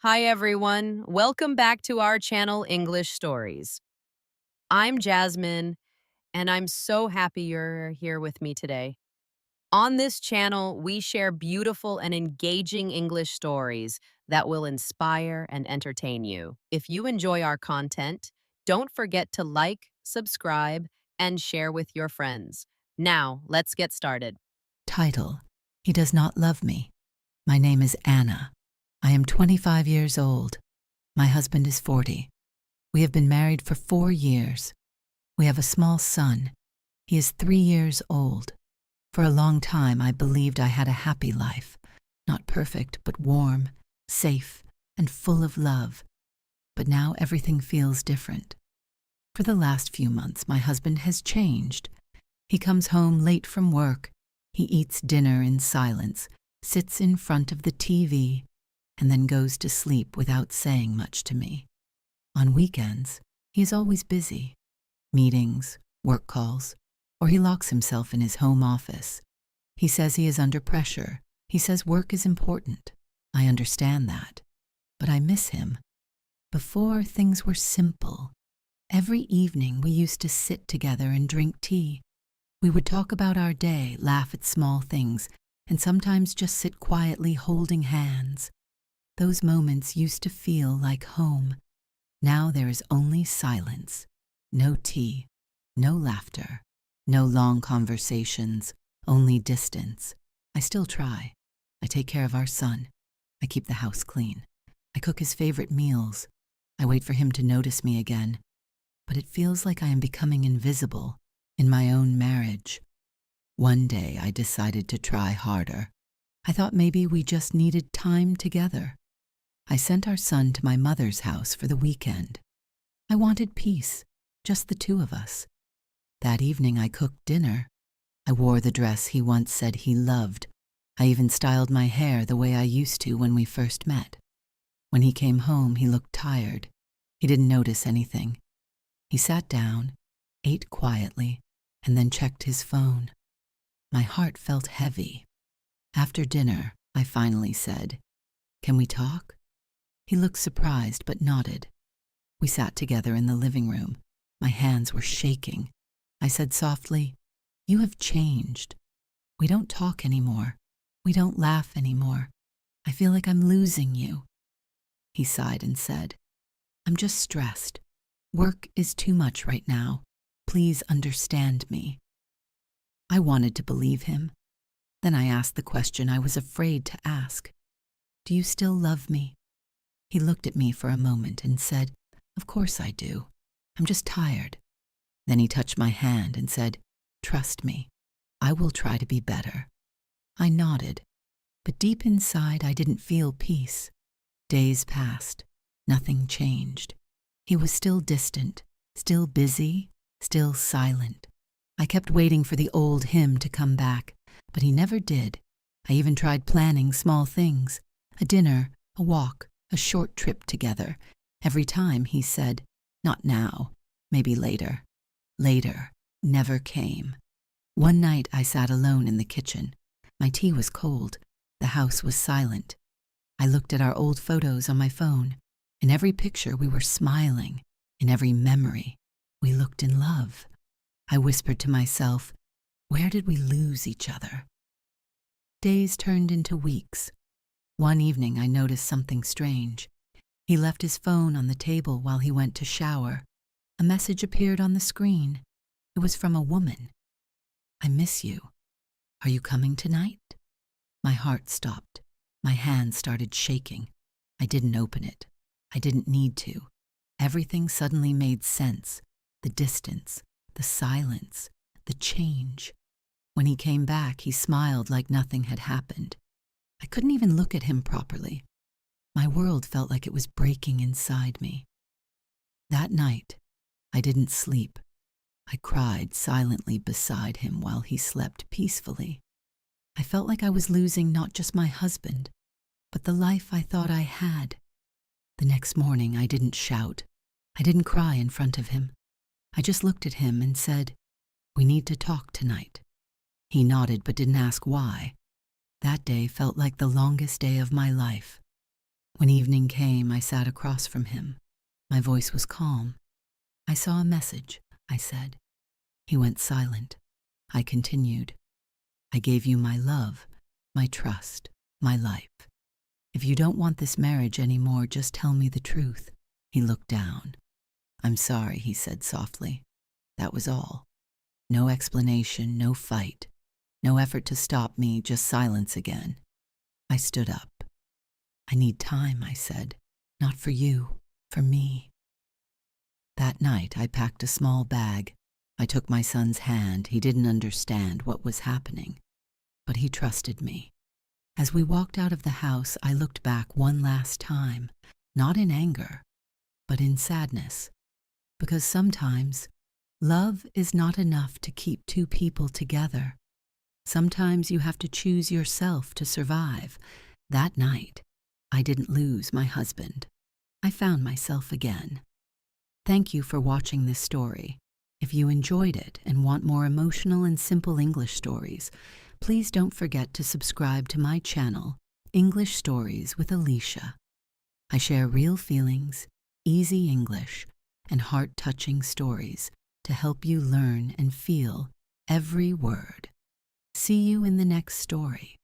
Hi, everyone. Welcome back to our channel, English Stories. I'm Jasmine, and I'm so happy you're here with me today. On this channel, we share beautiful and engaging English stories that will inspire and entertain you. If you enjoy our content, don't forget to like, subscribe, and share with your friends. Now, let's get started. Title: He Does Not Love Me. My name is Anna. I am 25 years old. My husband is 40. We have been married for 4 years. We have a small son. He is 3 years old. For a long time, I believed I had a happy life. Not perfect, but warm, safe, and full of love. But now everything feels different. For the last few months, my husband has changed. He comes home late from work. He eats dinner in silence, sits in front of the TV, and then goes to sleep without saying much to me. On weekends, he is always busy. Meetings, work calls, or he locks himself in his home office. He says he is under pressure. He says work is important. I understand that. But I miss him. Before, things were simple. Every evening, we used to sit together and drink tea. We would talk about our day, laugh at small things, and sometimes just sit quietly holding hands. Those moments used to feel like home. Now there is only silence. No tea, no laughter, no long conversations, only distance. I still try. I take care of our son. I keep the house clean. I cook his favorite meals. I wait for him to notice me again. But it feels like I am becoming invisible in my own marriage. One day I decided to try harder. I thought maybe we just needed time together. I sent our son to my mother's house for the weekend. I wanted peace, just the two of us. That evening I cooked dinner. I wore the dress he once said he loved. I even styled my hair the way I used to when we first met. When he came home, he looked tired. He didn't notice anything. He sat down, ate quietly, and then checked his phone. My heart felt heavy. After dinner, I finally said, "Can we talk?" He looked surprised but nodded. We sat together in the living room. My hands were shaking. I said softly, "You have changed. We don't talk anymore. We don't laugh anymore. I feel like I'm losing you." He sighed and said, "I'm just stressed. Work is too much right now. Please understand me." I wanted to believe him. Then I asked the question I was afraid to ask. "Do you still love me?" He looked at me for a moment and said, "Of course I do. I'm just tired." Then he touched my hand and said, "Trust me. I will try to be better." I nodded, but deep inside I didn't feel peace. Days passed. Nothing changed. He was still distant, still busy, still silent. I kept waiting for the old him to come back, but he never did. I even tried planning small things, a dinner, a walk, a short trip together. Every time he said, "Not now, maybe later." Later never came. One night I sat alone in the kitchen. My tea was cold. The house was silent. I looked at our old photos on my phone. In every picture we were smiling. In every memory we looked in love. I whispered to myself, where did we lose each other? Days turned into weeks. One evening I noticed something strange. He left his phone on the table while he went to shower. A message appeared on the screen. It was from a woman. "I miss you. Are you coming tonight?" My heart stopped. My hands started shaking. I didn't open it. I didn't need to. Everything suddenly made sense. The distance, the silence, the change. When he came back, he smiled like nothing had happened. I couldn't even look at him properly. My world felt like it was breaking inside me. That night, I didn't sleep. I cried silently beside him while he slept peacefully. I felt like I was losing not just my husband, but the life I thought I had. The next morning, I didn't shout. I didn't cry in front of him. I just looked at him and said, "We need to talk tonight." He nodded but didn't ask why. That day felt like the longest day of my life. When evening came, I sat across from him. My voice was calm. "I saw a message," I said. He went silent. I continued. "I gave you my love, my trust, my life. If you don't want this marriage anymore, just tell me the truth." He looked down. "I'm sorry," he said softly. That was all. No explanation, no fight, no effort to stop me, just silence again. I stood up. "I need time," I said. "Not for you, for me." That night, I packed a small bag. I took my son's hand. He didn't understand what was happening, but he trusted me. As we walked out of the house, I looked back one last time, not in anger, but in sadness, because sometimes love is not enough to keep two people together. Sometimes you have to choose yourself to survive. That night, I didn't lose my husband. I found myself again. Thank you for watching this story. If you enjoyed it and want more emotional and simple English stories, please don't forget to subscribe to my channel, English Stories with Alicia. I share real feelings, easy English, and heart-touching stories to help you learn and feel every word. See you in the next story.